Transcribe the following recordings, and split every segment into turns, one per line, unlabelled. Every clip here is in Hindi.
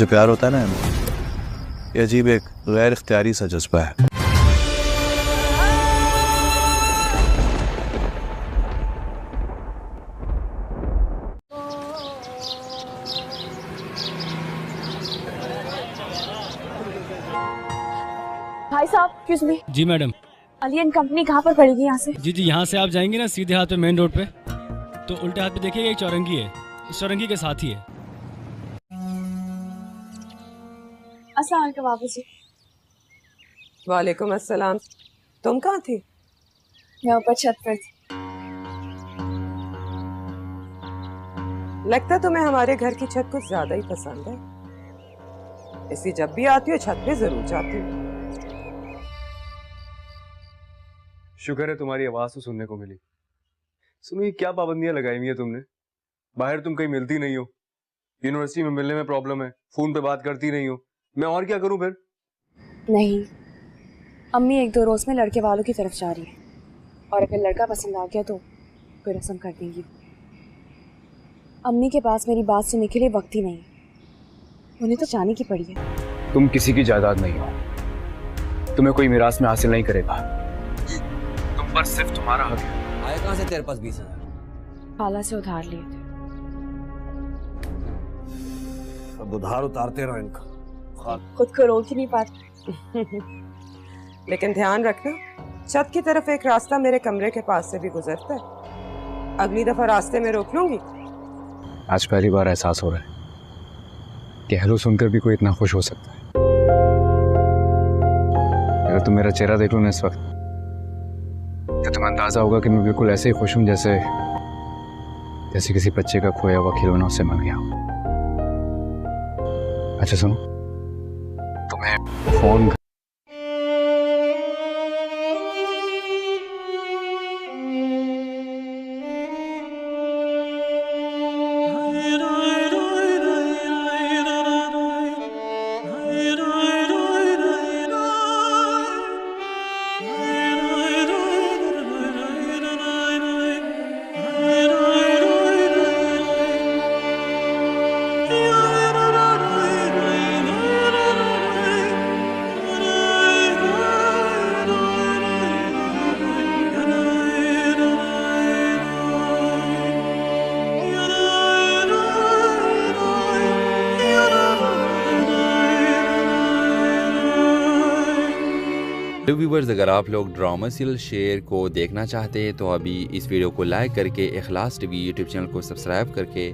जो प्यार होता है ना, ये अजीब एक गैर इख्तियारी सा जज्बा है।
भाई साहब, एक्सक्यूज मी।
जी मैडम।
अलियन कंपनी कहाँ पर पड़ेगी यहाँ से?
जी यहाँ से आप जाएंगे ना सीधे हाथ पे मेन रोड पे, तो उल्टे हाथ पे देखिएगा एक चौरंगी है, इस चौरंगी के साथ ही है।
अस्सलाम वालेकुम बाबू जी।
वालेकुम अस्सलाम। तुम कहाँ थी?
मैं ऊपर छत पर थी।
लगता तुम्हें हमारे घर की छत कुछ ज्यादा ही पसंद है, इसलिए जब भी आती हो छत पे जरूर जाती हो।
शुक्र है तुम्हारी आवाज तो सुनने को मिली। सुनो, ये क्या पाबंदियां लगाई हुई है तुमने? बाहर तुम कहीं मिलती नहीं हो, यूनिवर्सिटी में मिलने में प्रॉब्लम है, फोन पे बात करती नहीं हो, मैं और क्या करूं फिर?
नहीं, अम्मी एक दो रोज में लड़के वालों की तरफ जा रही है, और अगर लड़का पसंद आ गया तो कोई रस्म कर देंगी। अम्मी के पास मेरी बात सुनने के लिए वक्त ही नहीं, उन्हें तो जाने की पड़ी है।
तुम किसी की जायदाद नहीं हो, तुम्हें कोई मिरास में हासिल नहीं करेगा, तुम पर सिर्फ तुम्हारा हक है।
आए कहाँ से तेरे पास 20,000?
खाला से उधार लिए थे।
अब उधार उतारते रहो इनका,
खुद को रोक ही नहीं पाते।
लेकिन ध्यान रखना, छत की तरफ एक रास्ता मेरे कमरे के पास से भी गुजरता है, अगली दफा रास्ते में रोक लूंगी।
आज पहली बार एहसास हो रहा है कि हेलो सुनकर भी कोई इतना खुश हो सकता है। अगर तुम मेरा चेहरा देख लो ना इस वक्त, तो तुम्हें अंदाजा होगा कि मैं बिल्कुल ऐसे ही खुश हूं जैसे किसी बच्चे का खोया हुआ खिलौना उससे मिल गया हो। अच्छा सुनो, तुम्हें फोन
हेलो व्यूवर्स, अगर आप लोग ड्रामा सीरियल शेर को देखना चाहते हैं तो अभी इस वीडियो को लाइक करके इखलास टीवी यूट्यूब चैनल को सब्सक्राइब करके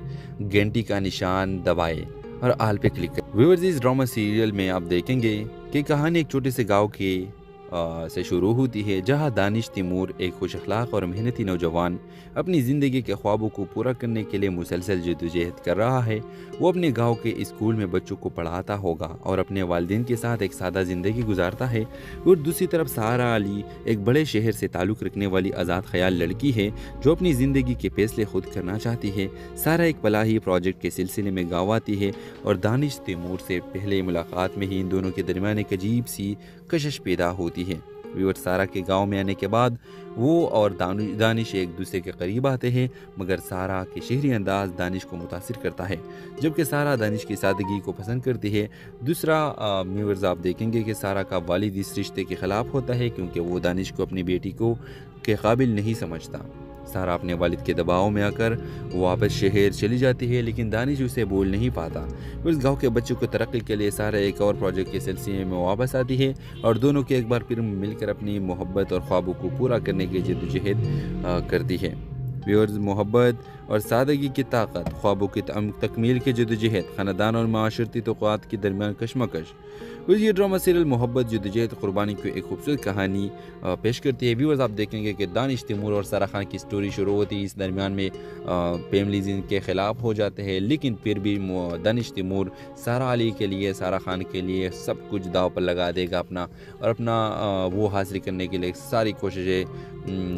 घंटी का निशान दबाएं और आल पे क्लिक करें। व्यूवर्स, इस ड्रामा सीरियल में आप देखेंगे कि कहानी एक छोटे से गांव के से शुरू होती है, जहां दानिश तैमूर एक खुश अखलाक और मेहनती नौजवान अपनी ज़िंदगी के ख्वाबों को पूरा करने के लिए मुसलसल जद्दोजहद कर रहा है। वो अपने गांव के स्कूल में बच्चों को पढ़ाता होगा और अपने वालिदैन के साथ एक सादा ज़िंदगी गुजारता है। और दूसरी तरफ सारा अली एक बड़े शहर से ताल्लुक़ रखने वाली आज़ाद ख्याल लड़की है जो अपनी ज़िंदगी के फैसले खुद करना चाहती है। सारा एक फलाही प्रोजेक्ट के सिलसिले में गाँव आती है और दानिश तैमूर से पहले मुलाकात में ही इन दोनों के दरमियान एक अजीब सी कशिश पैदा होती है। व्यूअर, सारा के गांव में आने के बाद वो और दानिश एक दूसरे के करीब आते हैं, मगर सारा के शहरी अंदाज दानिश को मुतासिर करता है, जबकि सारा दानिश की सादगी को पसंद करती है। दूसरा व्यूअर्स, आप देखेंगे कि सारा का वालिद इस रिश्ते के ख़िलाफ़ होता है क्योंकि वो दानिश को अपनी बेटी को के काबिल नहीं समझता। सारा अपने वालिद के दबाव में आकर वापस शहर चली जाती है, लेकिन दानिश उसे बोल नहीं पाता। उस गांव के बच्चों को तरक्की के लिए सारा एक और प्रोजेक्ट के सिलसिले में वापस आती है और दोनों के एक बार फिर मिलकर अपनी मोहब्बत और ख्वाबों को पूरा करने की जद्दोजहद करती है। व्यूअर्स, मोहब्बत और सादगी की ताकत, ख्वाबों की तकमील की जद्दोजहद, ख़ानदान और माशरती तौक़ात के दरमियान कशमकश। ये ड्रामा सीरियल मोहब्बत, जद्दोजहद, कुर्बानी की एक खूबसूरत कहानी पेश करती है। व्यूअर्स, आप देखेंगे कि दानिश तैमूर और सारा खान की स्टोरी शुरू होती है, इस दरमियान में फैमिलीज इनके ख़िलाफ़ हो जाते हैं, लेकिन फिर भी दानिश तैमूर सारा अली के लिए, सारा खान के लिए सब कुछ दाव पर लगा देगा अपना, और अपना वो हासिल करने के लिए सारी कोशिशें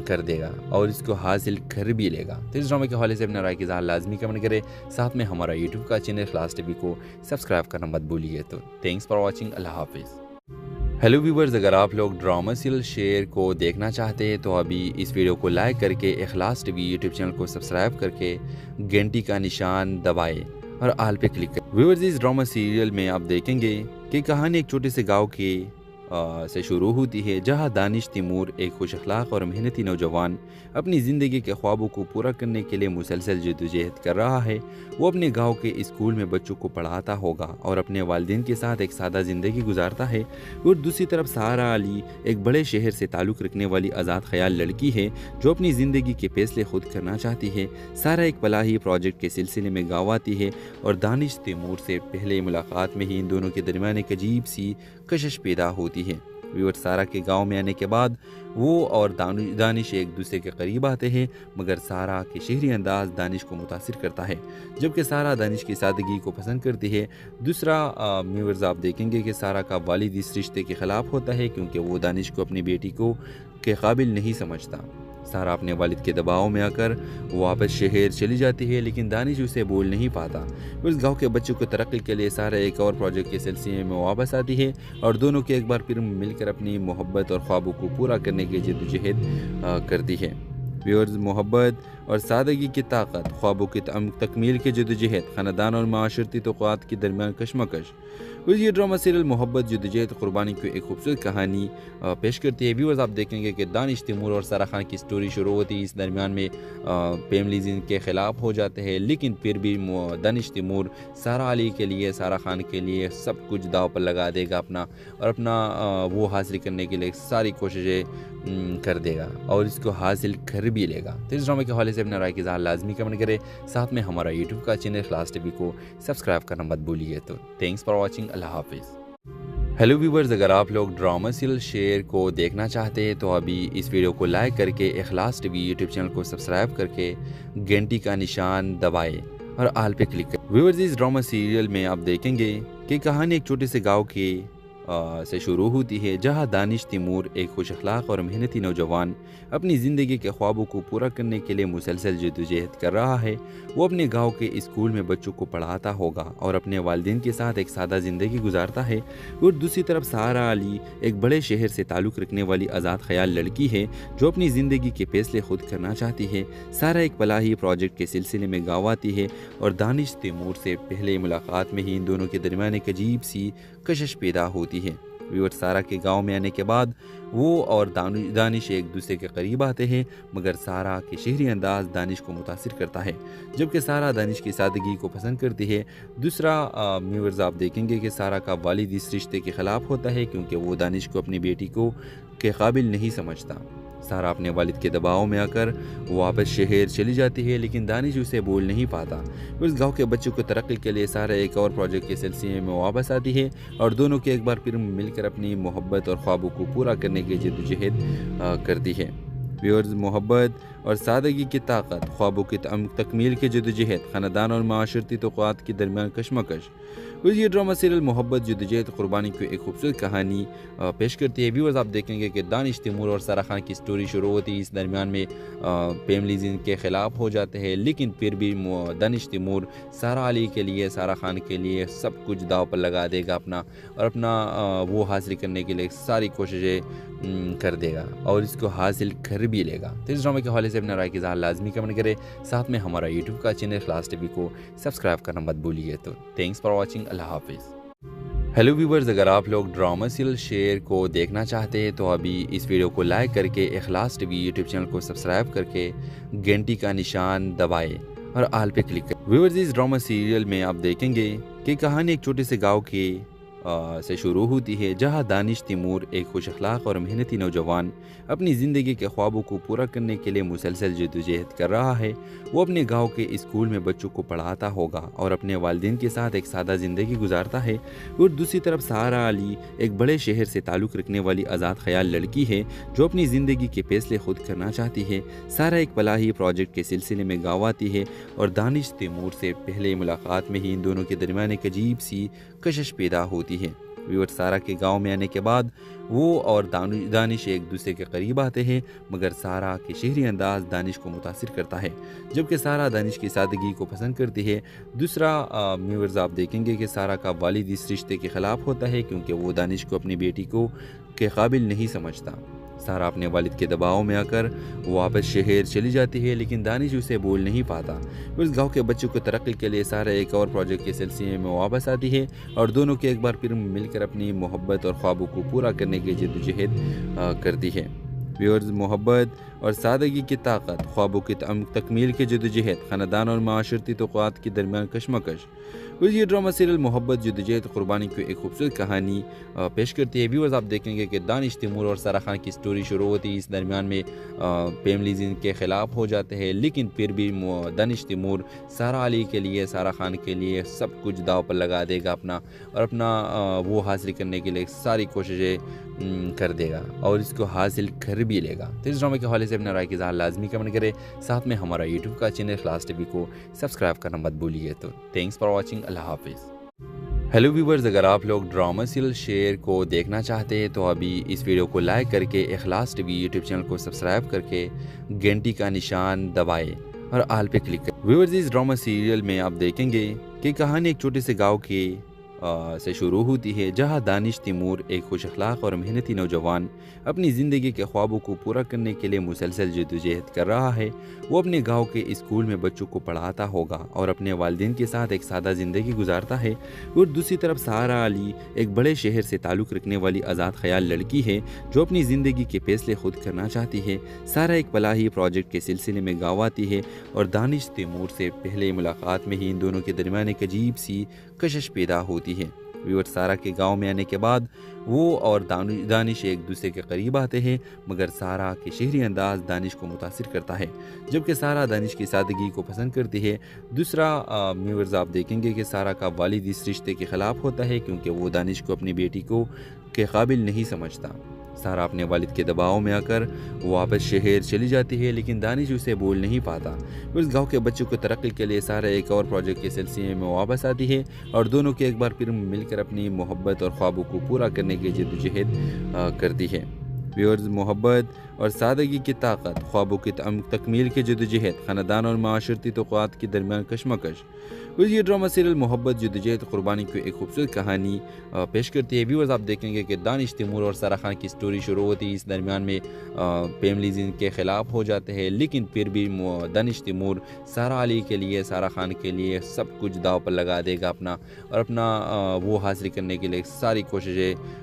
कर देगा और इसको हासिल कर भी लेगा। तो इस ड्रामे के हवाले से अपना राय की इज़हार लाजमी कमेंट करें, साथ में हमारा यूट्यूब का चैनल इखलास टीवी को सब्सक्राइब करना मत भूलिए। तो थैंक्स फॉर वॉचिंग, अल्लाह हाफिज़। हेलो व्यूवर्स, अगर आप लोग ड्रामा सीरियल शेर को देखना चाहते हैं तो अभी इस वीडियो को लाइक करके इखलास टीवी यूट्यूब चैनल को सब्सक्राइब करके घंटी का निशान दबाएं और आल पे क्लिक करें। व्यूअर्स, इस ड्रामा सीरियल में आप देखेंगे कि कहानी एक छोटे से गांव के से शुरू होती है, जहां दानिश तैमूर एक खुश अखलाक और मेहनती नौजवान अपनी ज़िंदगी के ख्वाबों को पूरा करने के लिए मुसलसल जद्दोजहद कर रहा है। वो अपने गांव के स्कूल में बच्चों को पढ़ाता होगा और अपने वालिदैन के साथ एक सादा ज़िंदगी गुजारता है। और दूसरी तरफ सारा अली एक बड़े शहर से ताल्लुक़ रखने वाली आज़ाद ख्याल लड़की है जो अपनी ज़िंदगी के फैसले खुद करना चाहती है। सारा एक फलाही प्रोजेक्ट के सिलसिले में गाँव आती है और दानिश तैमूर से पहले मुलाकात में ही इन दोनों के दरमियान एक अजीब सी कशिश पैदा होती है। व्यूअर, सारा के गांव में आने के बाद वो और दानिश एक दूसरे के करीब आते हैं, मगर सारा के शहरी अंदाज दानिश को मुतासिर करता है, जबकि सारा दानिश की सादगी को पसंद करती है। दूसरा व्यूअर्स, आप देखेंगे कि सारा का वालिद इस रिश्ते के ख़िलाफ़ होता है क्योंकि वो दानिश को अपनी बेटी को के काबिल नहीं समझता। सारा अपने वालिद के दबाव में आकर वो वापस शहर चली जाती है, लेकिन दानिश उसे बोल नहीं पाता। उस गांव के बच्चों को तरक्की के लिए सारा एक और प्रोजेक्ट के सिलसिले में वापस आती है और दोनों के एक बार फिर मिलकर अपनी मोहब्बत और ख्वाबों को पूरा करने की जद्दोजहद करती है। व्यूअर्स, मोहब्बत और सादगी की ताकत, ख्वाबों की तकमील की जद्दोजहद, ख़ानदान और माशरती तौक़ात के दरमियान कशमकश। ये ड्रामा सीरियल मोहब्बत, जद्दोजहद, क़ुरबानी की एक खूबसूरत कहानी पेश करती है। व्यूअर्स, आप देखेंगे कि दानिश तैमूर और सारा खान की स्टोरी शुरू होती है। इस दरमियान में फैमिलीज इनके ख़िलाफ़ हो जाते हैं, लेकिन फिर भी दानिश तैमूर सारा अली के लिए, सारा खान के लिए सब कुछ दाव पर लगा देगा अपना, और अपना वो हासिल करने के लिए सारी कोशिशें कर देगा और इसको हासिल कर भी लेगा। तो इस ड्रामे के हवाले से अपने राय की इज़हार लाजमी कमेंट करें। साथ में हमारा यूट्यूब का चैनल इखलास टीवी को सब्सक्राइब करना मत भूलिए। तो थैंक्स फॉर वॉचिंग। अल्लाह हाफिज़। हेलो व्यूवर्स, अगर आप लोग ड्रामा सीरियल शेयर को देखना चाहते हैं तो अभी इस वीडियो को लाइक करके इखलास टीवी यूट्यूब चैनल को सब्सक्राइब करके घंटी का निशान दबाएं और आल पे क्लिक करें। व्यूवर्स, इस ड्रामा सीरियल में आप देखेंगे कि कहानी एक छोटे से गाँव के से शुरू होती है, जहां दानिश तैमूर एक खुश अखलाक और मेहनती नौजवान अपनी ज़िंदगी के ख्वाबों को पूरा करने के लिए मुसलसल जद्दोजहद कर रहा है। वो अपने गांव के स्कूल में बच्चों को पढ़ाता होगा और अपने वालिदैन के साथ एक सादा ज़िंदगी गुजारता है। और दूसरी तरफ सारा अली एक बड़े शहर से ताल्लुक़ रखने वाली आज़ाद ख्याल लड़की है जो अपनी ज़िंदगी के फैसले खुद करना चाहती है। सारा एक फलाही प्रोजेक्ट के सिलसिले में गाँव आती है और दानिश तैमूर से पहले मुलाकात में ही इन दोनों के दरमियान एक अजीब सी कशिश पैदा होती है। व्यूअर, सारा के गांव में आने के बाद वो और दानिश एक दूसरे के करीब आते हैं, मगर सारा के शहरी अंदाज दानिश को मुतासिर करता है, जबकि सारा दानिश की सादगी को पसंद करती है। दूसरा व्यूअर्स, आप देखेंगे कि सारा का वालिद इस रिश्ते के ख़िलाफ़ होता है क्योंकि वो दानिश को अपनी बेटी को के काबिल नहीं समझता। सारा अपने वालिद के दबाव में आकर वो वापस शहर चली जाती है, लेकिन दानिश उसे बोल नहीं पाता। उस गांव के बच्चों को तरक्की के लिए सारा एक और प्रोजेक्ट के सिलसिले में वापस आती है और दोनों के एक बार फिर मिलकर अपनी मोहब्बत और ख्वाबों को पूरा करने की जद्दोजहद करती है। व्यूअर्स, मोहब्बत और सादगी की ताकत, ख्वाबों की तकमील की जद्दोजहद, ख़ानदान और माशरती तौक़ात के दरमियान कशमकश। ये ड्रामा सीरियल मोहब्बत, जद्दोजहद, क़ुरबानी की एक खूबसूरत कहानी पेश करती है। व्यूअर्स, आप देखेंगे कि दानिश तैमूर और सारा खान की स्टोरी शुरू होती है। इस दरमियान में फैमिलीज इनके ख़िलाफ़ हो जाते हैं, लेकिन फिर भी दानिश तैमूर सारा अली के लिए, सारा खान के लिए सब कुछ दाव पर लगा देगा अपना, और अपना वो हासिल करने के लिए सारी कोशिशें कर देगा और इसको हासिल कर भी लेगा। तो इस ड्रामे के हवाले से अपने राय की इज़हार लाजमी कमेंट करें। साथ में हमारा यूट्यूब का चैनल इखलास टीवी को सब्सक्राइब करना मत भूलिए। तो थैंक्स फॉर वॉचिंग। अल्लाह हाफिज़। हेलो व्यूवर्स, अगर आप लोग ड्रामा सीरियल शेयर को देखना चाहते हैं तो अभी इस वीडियो को लाइक करके इखलास टीवी यूट्यूब चैनल को सब्सक्राइब करके घंटी का निशान दबाएं और आल पे क्लिक करें। व्यूवर्स, इस ड्रामा सीरियल में आप देखेंगे कि कहानी एक छोटे से गाँव के से शुरू होती है, जहां दानिश तैमूर एक खुश अखलाक और मेहनती नौजवान अपनी ज़िंदगी के ख्वाबों को पूरा करने के लिए मुसलसल जद्दोजहद कर रहा है। वो अपने गांव के स्कूल में बच्चों को पढ़ाता होगा और अपने वालिदैन के साथ एक सादा ज़िंदगी गुजारता है। और दूसरी तरफ सारा अली एक बड़े शहर से ताल्लुक़ रखने वाली आज़ाद ख्याल लड़की है जो अपनी ज़िंदगी के फैसले खुद करना चाहती है। सारा एक फलाही प्रोजेक्ट के सिलसिले में गाँव आती है और दानिश तैमूर से पहले मुलाकात में ही इन दोनों के दरमियान एक अजीब सी कशिश पैदा होती है। व्यूअर, सारा के गांव में आने के बाद वो और दानिश एक दूसरे के करीब आते हैं, मगर सारा के शहरी अंदाज दानिश को मुतासिर करता है, जबकि सारा दानिश की सादगी को पसंद करती है। दूसरा व्यूअर्स, आप देखेंगे कि सारा का वालिद इस रिश्ते के ख़िलाफ़ होता है क्योंकि वो दानिश को अपनी बेटी को के काबिल नहीं समझता। सारा अपने वालिद के दबाव में आकर वापस शहर चली जाती है, लेकिन दानिश उसे बोल नहीं पाता। उस गांव के बच्चों को तरक्की के लिए सारा एक और प्रोजेक्ट के सिलसिले में वापस आती है और दोनों के एक बार फिर मिलकर अपनी मोहब्बत और ख्वाबों को पूरा करने की जद्दोजहद करती है। व्यूअर्स, मोहब्बत और सादगी की ताकत, ख्वाबों की तकमील की जद्दोजहद, ख़ानदान और माशरती तौक़ात के दरमियान कशमकश। ये ड्रामा सीरियल मोहब्बत, जद्दोजहद, क़ुरबानी की एक खूबसूरत कहानी पेश करती है। व्यूअर्स, आप देखेंगे कि दानिश, तैमूर और सारा खान की स्टोरी शुरू होती है। इस दरमियान में फैमिलीज इनके ख़िलाफ़ हो जाते हैं, लेकिन फिर भी दानिश, तैमूर सारा अली के लिए, सारा खान के लिए सब कुछ दाव पर लगा देगा अपना, और अपना वो हासिल करने के लिए सारी कोशिशें कर देगा और इसको हासिल कर भी लेगा। तो इस ड्रामे के हवाले से अपना राय की इज़हार लाजमी कमेंट करें। साथ में हमारा यूट्यूब का चैनल इखलास टीवी को सब्सक्राइब करना मत भूलिए। तो थैंक्स फॉर वॉचिंग। अल्लाह हाफिज़। हेलो व्यूवर्स, अगर आप लोग ड्रामा सीरियल शेयर को देखना चाहते हैं तो अभी इस वीडियो को लाइक करके इखलास टीवी यूट्यूब चैनल को सब्सक्राइब करके घंटी का निशान दबाएं और आल पे क्लिक करें। व्यूवर्स, इस ड्रामा सीरियल में आप देखेंगे कि कहानी एक छोटे से गाँव के से शुरू होती है, जहां दानिश, तैमूर एक खुश अखलाक और मेहनती नौजवान अपनी ज़िंदगी के ख्वाबों को पूरा करने के लिए मुसलसल जद्दोजहद कर रहा है। वो अपने गांव के स्कूल में बच्चों को पढ़ाता होगा और अपने वालिदैन के साथ एक सादा ज़िंदगी गुजारता है। और दूसरी तरफ सारा अली एक बड़े शहर से ताल्लुक़ रखने वाली आज़ाद ख्याल लड़की है जो अपनी ज़िंदगी के फैसले खुद करना चाहती है। सारा एक फलाही प्रोजेक्ट के सिलसिले में गाँव आती है और दानिश, तैमूर से पहले मुलाकात में ही इन दोनों के दरमियान एक अजीब सी कशिश पैदा होती है। व्यूअर, सारा के गांव में आने के बाद वो और दानिश एक दूसरे के करीब आते हैं, मगर सारा के शहरी अंदाज दानिश को मुतासिर करता है, जबकि सारा दानिश की सादगी को पसंद करती है। दूसरा, व्यूअर्स, आप देखेंगे कि सारा का वालिद इस रिश्ते के ख़िलाफ़ होता है क्योंकि वो दानिश को अपनी बेटी को के काबिल नहीं समझता। सारा अपने वालिद के दबाव में आकर वापस शहर चली जाती है, लेकिन दानिश उसे बोल नहीं पाता। उस गांव के बच्चों को तरक्की के लिए सारा एक और प्रोजेक्ट के सिलसिले में वापस आती है और दोनों के एक बार फिर मिलकर अपनी मोहब्बत और ख्वाबों को पूरा करने की जद्दोजहद करती है। व्यूअर्स, मोहब्बत और सादगी की ताकत, ख्वाबों की तकमील की जद्दोजहद, ख़ानदान और माशरती तौक़ात के दरमियान कशमकश। ये ड्रामा सीरियल मोहब्बत, जद्दोजहद, क़ुरबानी की एक खूबसूरत कहानी पेश करती है। व्यूअर्स, आप देखेंगे कि दानिश, तैमूर और सारा खान की स्टोरी शुरू होती है। इस दरमियान में फैमिलीज इनके ख़िलाफ़ हो जाते हैं, लेकिन फिर भी दानिश, तैमूर सारा अली के लिए, सारा खान के लिए सब कुछ दाव पर लगा देगा अपना, और अपना वो हासिल करने के लिए सारी कोशिशें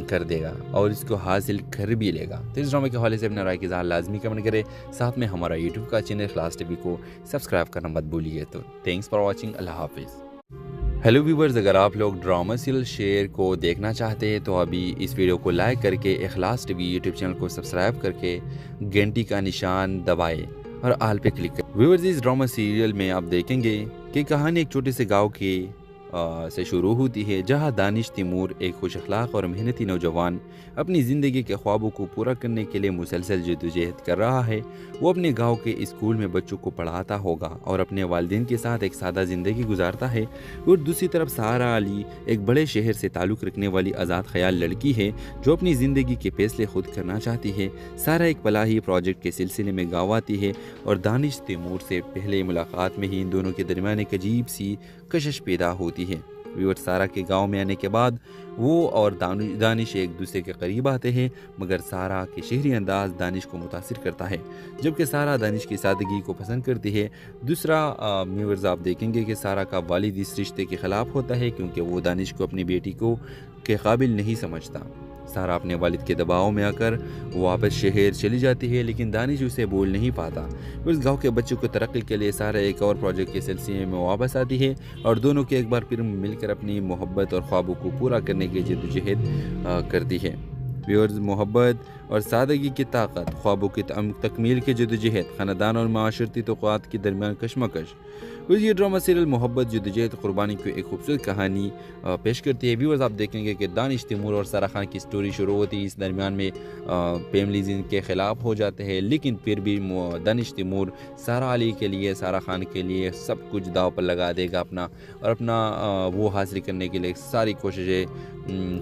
कर देगा और इसको हासिल कर भी लेगा। तो इस ड्रामे के हवाले से अपना राय की इज़हार लाजमी कमेंट करें। साथ में हमारा यूट्यूब का चैनल इखलास टीवी को सब्सक्राइब करना मत भूलिए। तो थैंक्स फॉर वॉचिंग। अल्लाह हाफिज़। हेलो व्यूवर्स, अगर आप लोग ड्रामा सीरियल शेयर को देखना चाहते हैं तो अभी इस वीडियो को लाइक करके इखलास टीवी यूट्यूब चैनल को सब्सक्राइब करके घंटी का निशान दबाएं और आल पे क्लिक करें। व्यूवर्स, इस ड्रामा सीरियल में आप देखेंगे कि कहानी एक छोटे से गाँव के से शुरू होती है, जहां दानिश, तैमूर एक खुश अखलाक और मेहनती नौजवान अपनी ज़िंदगी के ख्वाबों को पूरा करने के लिए मुसलसल जद्दोजहद कर रहा है। वो अपने गांव के स्कूल में बच्चों को पढ़ाता होगा और अपने वालिदैन के साथ एक सादा ज़िंदगी गुजारता है। और दूसरी तरफ सारा अली एक बड़े शहर से ताल्लुक़ रखने वाली आज़ाद ख्याल लड़की है जो अपनी ज़िंदगी के फैसले खुद करना चाहती है। सारा एक फलाही प्रोजेक्ट के सिलसिले में गाँव आती है और दानिश, तैमूर से पहले मुलाकात में ही इन दोनों के दरमियान एक अजीब सी कशिश पैदा होती है। व्यूअर, सारा के गांव में आने के बाद वो और दानिश एक दूसरे के करीब आते हैं, मगर सारा के शहरी अंदाज दानिश को मुतासिर करता है, जबकि सारा दानिश की सादगी को पसंद करती है। दूसरा, व्यूअर्स, आप देखेंगे कि सारा का वालिद इस रिश्ते के ख़िलाफ़ होता है क्योंकि वो दानिश को अपनी बेटी को के काबिल नहीं समझता। सारा अपने वालिद के दबाव में आकर वापस शहर चली जाती है, लेकिन दानिश उसे बोल नहीं पाता। उस गांव के बच्चों को तरक्की के लिए सारा एक और प्रोजेक्ट के सिलसिले में वापस आती है और दोनों के एक बार फिर मिलकर अपनी मोहब्बत और ख्वाबों को पूरा करने की जद्दोजहद करती है। व्यूअर्स, मोहब्बत और सादगी की ताकत, ख्वाबों की तकमील की जद्दोजहद, ख़ानदान और माशरती तौक़ात के दरमियान कशमकश। ये ड्रामा सीरियल मोहब्बत, जद्दोजहद, क़ुरबानी की एक खूबसूरत कहानी पेश करती है। व्यूअर्स, आप देखेंगे कि दानिश, तैमूर और सारा खान की स्टोरी शुरू होती है। इस दरमियान में फैमिलीज इनके ख़िलाफ़ हो जाते हैं, लेकिन फिर भी दानिश, तैमूर सारा अली के लिए, सारा खान के लिए सब कुछ दाव पर लगा देगा अपना, और अपना वो हासिल करने के लिए सारी कोशिशें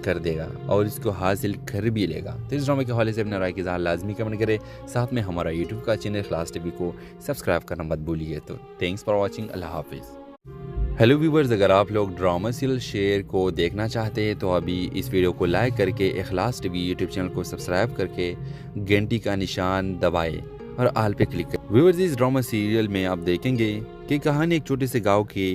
कर देगा और इसको हासिल कर भी लेगा। तो इस ड्रामे के हवाले से अपना राय की इज़हार लाजमी कमेंट करें। साथ में हमारा यूट्यूब का चैनल इखलास टीवी को सब्सक्राइब करना मत भूलिए। तो थैंक्स फॉर वॉचिंग। अल्लाह हाफिज़। हेलो व्यूवर्स, अगर आप लोग ड्रामा सीरियल शेर को देखना चाहते हैं तो अभी इस वीडियो को लाइक करके इखलास टीवी यूट्यूब चैनल को सब्सक्राइब करके घंटी का निशान दबाएं और आल पे क्लिक करें। व्यूवर्स, इस ड्रामा सीरियल में आप देखेंगे कि कहानी एक छोटे से गांव के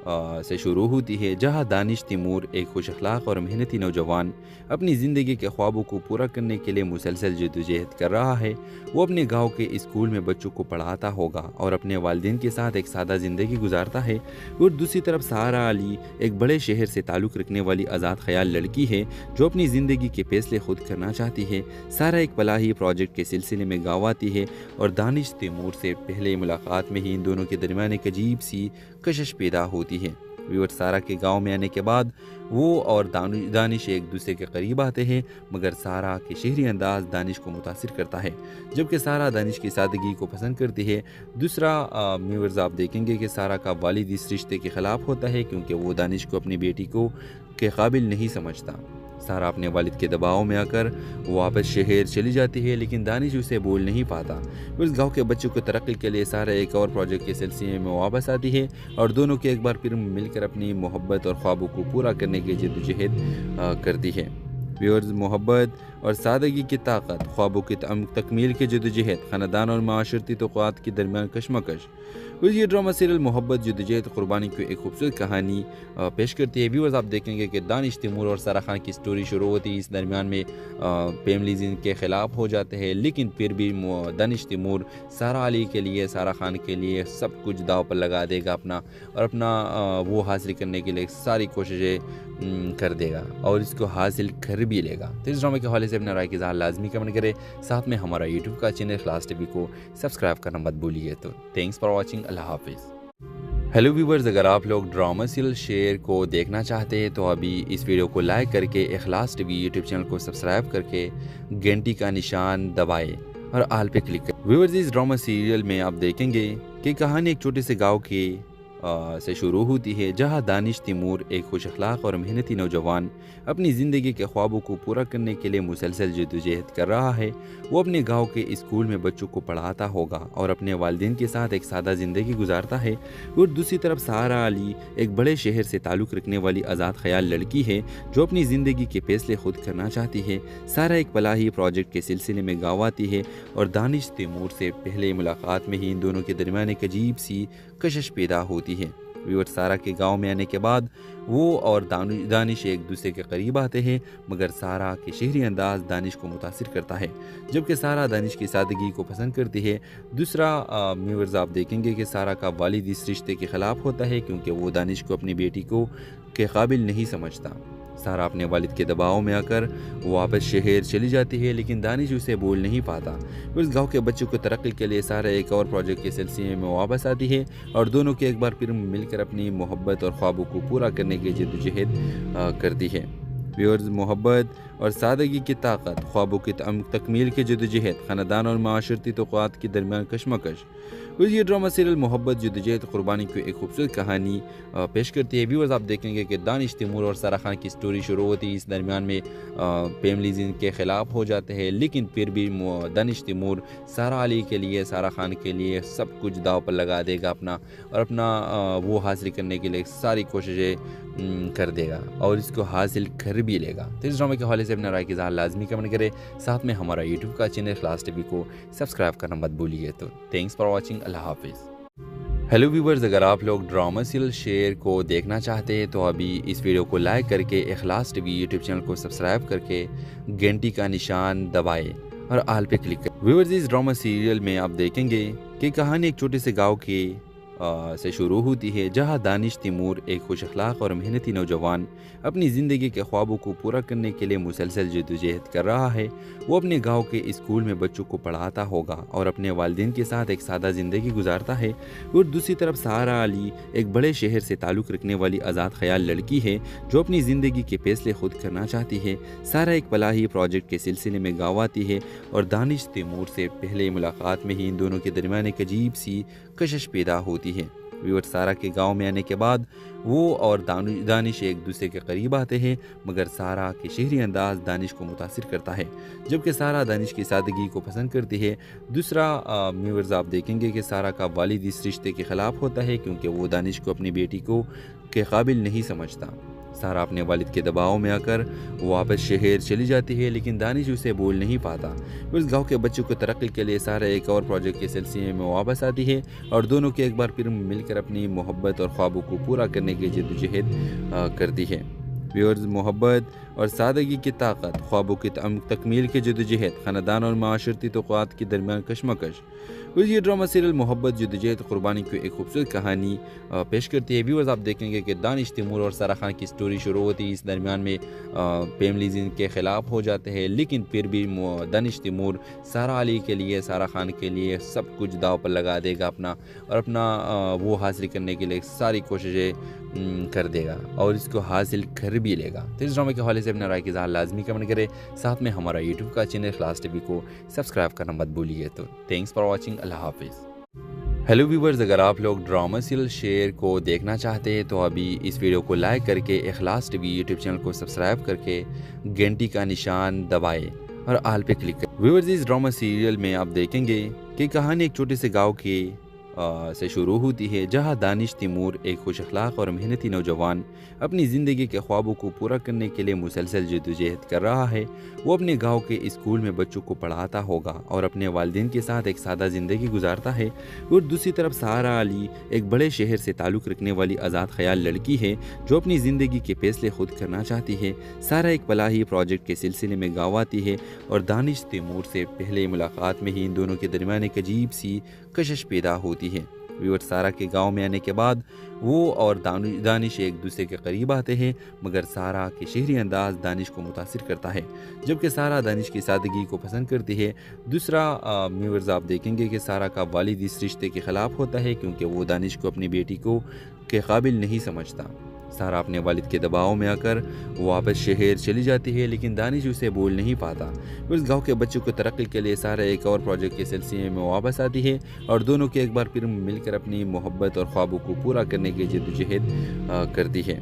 से शुरू होती है, जहां दानिश तैमूर एक खुश अखलाक और मेहनती नौजवान अपनी ज़िंदगी के ख्वाबों को पूरा करने के लिए मुसलसल जद्दोजहद कर रहा है। वो अपने गांव के स्कूल में बच्चों को पढ़ाता होगा और अपने वालिदैन के साथ एक सादा ज़िंदगी गुजारता है। और दूसरी तरफ सहारा अली एक बड़े शहर से ताल्लुक़ रखने वाली आज़ाद ख्याल लड़की है जो अपनी ज़िंदगी के फैसले खुद करना चाहती है। सारा एक फलाही प्रोजेक्ट के सिलसिले में गाँव आती है और दानिश तैमूर से पहले मुलाकात में ही इन दोनों के दरमियान एक अजीब सी कशिश पैदा होती है। व्यूअर, सारा के गांव में आने के बाद वो और दानिश एक दूसरे के करीब आते हैं, मगर सारा के शहरी अंदाज दानिश को मुतासिर करता है, जबकि सारा दानिश की सादगी को पसंद करती है। दूसरा व्यूअर्स, आप देखेंगे कि सारा का वालिद इस रिश्ते के ख़िलाफ़ होता है क्योंकि वो दानिश को अपनी बेटी को के काबिल नहीं समझता। सारा अपने वालिद के दबाव में आकर वापस शहर चली जाती है, लेकिन दानिश उसे बोल नहीं पाता। उस गांव के बच्चों को तरक्की के लिए सारा एक और प्रोजेक्ट के सिलसिले में वापस आती है और दोनों के एक बार फिर मिलकर अपनी मोहब्बत और ख्वाबों को पूरा करने की जद्दोजहद करती है। व्यूअर्स, मोहब्बत और सादगी की ताकत, ख्वाबों की तकमील की जद्दोजहद, ख़ानदान और माशरती तौक़ात के दरमियान कशमकश। ये ड्रामा सीरियल मोहब्बत, जद्दोजहद, क़ुरबानी की एक खूबसूरत कहानी पेश करती है। व्यूअर्स, आप देखेंगे कि दानिश तैमूर और सारा खान की स्टोरी शुरू होती है। इस दरमियान में फैमिलीज इनके ख़िलाफ़ हो जाते हैं, लेकिन फिर भी दानिश तैमूर सारा अली के लिए, सारा खान के लिए सब कुछ दाव पर लगा देगा और अपना वो हासिल करने के लिए सारी कोशिशें कर देगा और इसको हासिल कर भी लेगा। तो इस ड्रामे के हवाले से अपना राय की इज़हार लाजमी कमेंट करें। साथ में हमारा यूट्यूब का चैनल इखलास टीवी को सब्सक्राइब करना मत भूलिए। तो थैंक्स फॉर वॉचिंग। अल्लाह हाफिज़। हेलो व्यूवर्स, अगर आप लोग ड्रामा सीरियल शेर को देखना चाहते हैं तो अभी इस वीडियो को लाइक करके इखलास टीवी यूट्यूब चैनल को सब्सक्राइब करके घंटी का निशान दबाएं और आल पे क्लिक करें। व्यूवर्स, इस ड्रामा सीरियल में आप देखेंगे कि कहानी एक छोटे से गाँव के से शुरू होती है, जहां दानिश तैमूर एक खुश अखलाक और मेहनती नौजवान अपनी ज़िंदगी के ख्वाबों को पूरा करने के लिए मुसलसल जद्दोजहद कर रहा है। वो अपने गांव के स्कूल में बच्चों को पढ़ाता होगा और अपने वालिदैन के साथ एक सादा ज़िंदगी गुजारता है। और दूसरी तरफ सहारा अली एक बड़े शहर से ताल्लुक़ रखने वाली आज़ाद ख्याल लड़की है जो अपनी ज़िंदगी के फैसले खुद करना चाहती है। सारा एक फलाही प्रोजेक्ट के सिलसिले में गाँव आती है और दानिश तैमूर से पहले मुलाकात में ही इन दोनों के दरमियान एक अजीब सी कशिश पैदा होती है। व्यूअर, सारा के गांव में आने के बाद वो और दानिश एक दूसरे के करीब आते हैं, मगर सारा के शहरी अंदाज दानिश को मुतासिर करता है, जबकि सारा दानिश की सादगी को पसंद करती है। दूसरा व्यूअर्स, आप देखेंगे कि सारा का वालिद इस रिश्ते के ख़िलाफ़ होता है क्योंकि वो दानिश को अपनी बेटी को के काबिल नहीं समझता। सारा अपने वालिद के दबाव में आकर वापस शहर चली जाती है, लेकिन दानिश उसे बोल नहीं पाता। उस गांव के बच्चों को तरक्की के लिए सारा एक और प्रोजेक्ट के सिलसिले में वापस आती है और दोनों के एक बार फिर मिलकर अपनी मोहब्बत और ख्वाबों को पूरा करने की जद्दोजहद करती है। व्यूअर्स, मोहब्बत और सादगी की ताकत, ख्वाबों की तकमील की जद्दोजहद, ख़ानदान और माशरती तौक़ात के दरमियान कशमकश। ये ड्रामा सीरियल मोहब्बत, जद्दोजहद, क़ुरबानी की एक खूबसूरत कहानी पेश करती है। व्यूअर्स, आप देखेंगे कि दानिश तैमूर और सारा खान की स्टोरी शुरू होती है। इस दरमियान में फैमिलीज इनके ख़िलाफ़ हो जाते हैं, लेकिन फिर भी दानिश तैमूर सारा अली के लिए, सारा खान के लिए सब कुछ दाव पर लगा देगा और अपना वो हासिल करने के लिए सारी कोशिशें कर देगा और इसको हासिल कर भी लेगा। तो इस ड्रामे के हवाले से अपना राय की इज़हार लाजमी कमेंट करें। साथ में हमारा यूट्यूब का चैनल इखलास टीवी को सब्सक्राइब करना मत भूलिए। तो थैंक्स फॉर वॉचिंग। अल्लाह हाफिज़। हेलो व्यूवर्स, अगर आप लोग ड्रामा सीरियल शेर को देखना चाहते हैं तो अभी इस वीडियो को लाइक करके इखलास टीवी यूट्यूब चैनल को सब्सक्राइब करके घंटी का निशान दबाएं और आल पे क्लिक करें। व्यूवर्स, इस ड्रामा सीरियल में आप देखेंगे कि कहानी एक छोटे से गाँव के से शुरू होती है, जहां दानिश तैमूर एक खुश अखलाक और मेहनती नौजवान अपनी ज़िंदगी के ख्वाबों को पूरा करने के लिए मुसलसल जद्दोजहद कर रहा है। वो अपने गांव के स्कूल में बच्चों को पढ़ाता होगा और अपने वालिदैन के साथ एक सादा ज़िंदगी गुजारता है। और दूसरी तरफ सहारा अली एक बड़े शहर से ताल्लुक़ रखने वाली आज़ाद ख्याल लड़की है जो अपनी ज़िंदगी के फैसले खुद करना चाहती है। सारा एक फलाही प्रोजेक्ट के सिलसिले में गाँव आती है और दानिश तैमूर से पहले मुलाकात में ही इन दोनों के दरमियान एक अजीब सी कशिश पैदा होती है। व्यूअर्स, सारा के गांव में आने के बाद वो और दानिश एक दूसरे के करीब आते हैं, मगर सारा के शहरी अंदाज दानिश को मुतासिर करता है, जबकि सारा दानिश की सादगी को पसंद करती है। दूसरा व्यूअर्स, आप देखेंगे कि सारा का वालिद इस रिश्ते के ख़िलाफ़ होता है क्योंकि वो दानिश को अपनी बेटी को के काबिल नहीं समझता। सारा अपने वालिद के दबाव में आकर वापस शहर चली जाती है, लेकिन दानिश उसे बोल नहीं पाता। उस गांव के बच्चों को तरक्की के लिए सारा एक और प्रोजेक्ट के सिलसिले में वापस आती है और दोनों के एक बार फिर मिलकर अपनी मोहब्बत और ख्वाबों को पूरा करने की जद्दोजहद करती है। व्यूअर्स, मोहब्बत और सादगी की ताकत, ख्वाबों की तकमील की जद्दोजहद, ख़ानदान और माशरती तौक़ात के दरमियान कशमकश। ये ड्रामा सीरियल मोहब्बत जद्दोजहद क़ुरबानी की एक खूबसूरत कहानी पेश करती है। व्यूअर्स, आप देखेंगे कि दानिश तैमूर और सारा खान की स्टोरी शुरू होती है, इस दरमियान में फैमिलीज इनके ख़िलाफ़ हो जाते हैं, लेकिन फिर भी दानिश तैमूर सारा अली के लिए, सारा खान के लिए सब कुछ दाव पर लगा देगा और अपना वो हासिल करने के लिए सारी कोशिशें कर देगा और इसको हासिल कर भी लेगा। तो इस ड्रामे के हवाले से अपना राय की इज़हार लाजमी कमेंट करें, साथ में हमारा यूट्यूब का चैनल इखलास टीवी को सब्सक्राइब करना मत भूलिए। तो थैंक्स फॉर वॉचिंग, अल्लाह हाफिज़। हेलो व्यूवर्स, अगर आप लोग ड्रामा सीरियल शेर को देखना चाहते हैं तो अभी इस वीडियो को लाइक करके इखलास टीवी यूट्यूब चैनल को सब्सक्राइब करके घंटी का निशान दबाएं और आल पे क्लिक करें। व्यूवर्स, इस ड्रामा सीरियल में आप देखेंगे कि कहानी एक छोटे से गाँव के से शुरू होती है, जहां दानिश तैमूर एक खुश अखलाक और मेहनती नौजवान अपनी ज़िंदगी के ख्वाबों को पूरा करने के लिए मुसलसल जद्दोजहद कर रहा है। वो अपने गांव के स्कूल में बच्चों को पढ़ाता होगा और अपने वालिदैन के साथ एक सादा ज़िंदगी गुजारता है। और दूसरी तरफ सारा अली एक बड़े शहर से ताल्लुक़ रखने वाली आज़ाद ख्याल लड़की है जो अपनी ज़िंदगी के फैसले खुद करना चाहती है। सारा एक फलाही प्रोजेक्ट के सिलसिले में गाँव आती है और दानिश तैमूर से पहले मुलाकात में ही इन दोनों के दरमियान एक अजीब सी कशिश पैदा होती है। व्यूअर्स, सारा के गांव में आने के बाद वो और दानिश एक दूसरे के करीब आते हैं, मगर सारा के शहरी अंदाज दानिश को मुतासिर करता है, जबकि सारा दानिश की सादगी को पसंद करती है। दूसरा व्यूअर्स, आप देखेंगे कि सारा का वालिद इस रिश्ते के ख़िलाफ़ होता है क्योंकि वो दानिश को अपनी बेटी को के काबिल नहीं समझता। सारा अपने वालिद के दबाव में आकर वापस शहर चली जाती है, लेकिन दानिश उसे बोल नहीं पाता। उस गांव के बच्चों को तरक्की के लिए सारा एक और प्रोजेक्ट के सिलसिले में वापस आती है और दोनों के एक बार फिर मिलकर अपनी मोहब्बत और ख्वाबों को पूरा करने की जद्दोजहद करती है।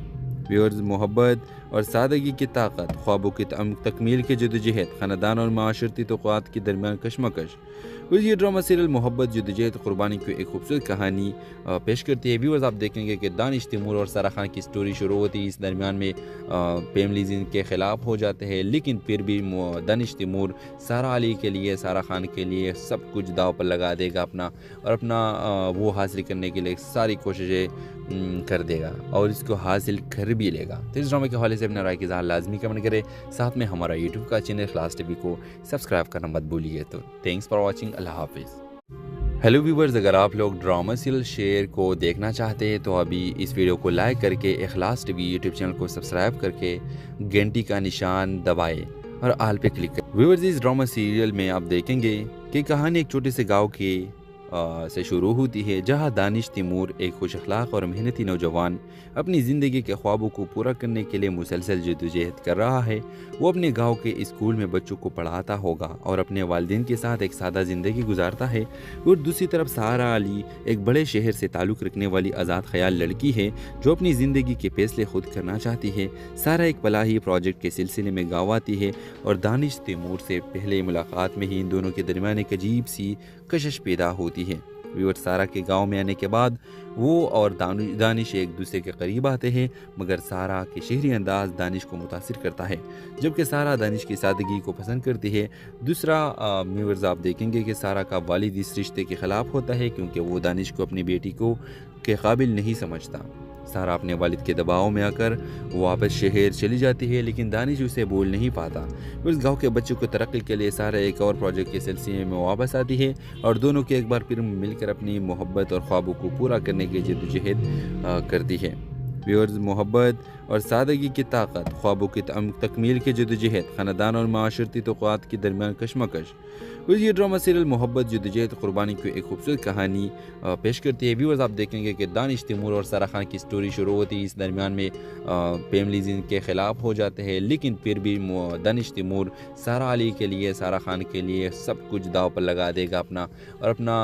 व्यूअर्स, मोहब्बत और सादगी की ताकत, ख्वाबों की तकमील की जद्दोजहद, ख़ानदान और माशरती तौक़ात के दरमियान कशमकश। ये ड्रामा सीरियल मोहब्बत जद्दोजहद क़ुरबानी की एक खूबसूरत कहानी पेश करती है। व्यूअर्स, आप देखेंगे कि दानिश तैमूर और सारा खान की स्टोरी शुरू होती है, इस दरमियान में फैमिलीज इनके ख़िलाफ़ हो जाते हैं, लेकिन फिर भी दानिश तैमूर सारा अली के लिए, सारा खान के लिए सब कुछ दाव पर लगा देगा और अपना वो हासिल करने के लिए सारी कोशिशें कर देगा और इसको हासिल कर भी लेगा। तो इस ड्रामे के हवाले से अपना राय की इज़हार लाजमी कमेंट करें, साथ में हमारा यूट्यूब का चैनल इखलास टीवी को सब्सक्राइब करना मत भूलिए। तो थैंक्स फॉर वॉचिंग, अल्लाह हाफिज़। हेलो व्यूवर्स, अगर आप लोग ड्रामा सीरियल शेर को देखना चाहते हैं तो अभी इस वीडियो को लाइक करके इखलास टीवी यूट्यूब चैनल को सब्सक्राइब करके घंटी का निशान दबाएं और आल पे क्लिक करें। व्यूवर्स, इस ड्रामा सीरियल में आप देखेंगे कि कहानी एक छोटे से गाँव के से शुरू होती है, जहां दानिश तैमूर एक खुश अखलाक और मेहनती नौजवान अपनी ज़िंदगी के ख्वाबों को पूरा करने के लिए मुसलसल जद्दोजहद कर रहा है। वो अपने गांव के स्कूल में बच्चों को पढ़ाता होगा और अपने वालिदैन के साथ एक सादा ज़िंदगी गुजारता है। और दूसरी तरफ सारा अली एक बड़े शहर से ताल्लुक़ रखने वाली आज़ाद ख्याल लड़की है जो अपनी ज़िंदगी के फैसले खुद करना चाहती है। सारा एक फलाही प्रोजेक्ट के सिलसिले में गाँव आती है और दानिश तैमूर से पहले मुलाकात में ही इन दोनों के दरमियान एक अजीब सी कशिश पैदा होती है। व्यूअर्स, सारा के गांव में आने के बाद वो और दानिश एक दूसरे के करीब आते हैं, मगर सारा के शहरी अंदाज दानिश को मुतासिर करता है, जबकि सारा दानिश की सादगी को पसंद करती है। दूसरा व्यूअर्स, आप देखेंगे कि सारा का वालिद इस रिश्ते के ख़िलाफ़ होता है क्योंकि वो दानिश को अपनी बेटी को के काबिल नहीं समझता। सारा अपने वालिद के दबाव में आकर वापस शहर चली जाती है, लेकिन दानिश उसे बोल नहीं पाता। उस गांव के बच्चों को तरक्की के लिए सारा एक और प्रोजेक्ट के सिलसिले में वापस आती है और दोनों के एक बार फिर मिलकर अपनी मोहब्बत और ख्वाबों को पूरा करने की जद्दोजहद करती है। व्यूअर्स, मोहब्बत और सादगी की ताकत, ख्वाबों की तकमील की जदोजहद, ख़ानदान और माशरती तौक़ात के दरमियान कशमकश। ये ड्रामा सीरियल मोहब्बत जदोजहद क़ुरबानी की एक खूबसूरत कहानी पेश करती है। व्यूअर्स, आप देखेंगे कि दानिश तैमूर और सारा खान की स्टोरी शुरू होती है। इस दरमियान में फैमिलीज इनके ख़िलाफ़ हो जाते हैं, लेकिन फिर भी दानिश तैमूर सारा अली के लिए, सारा खान के लिए सब कुछ दाव पर लगा देगा अपना, और अपना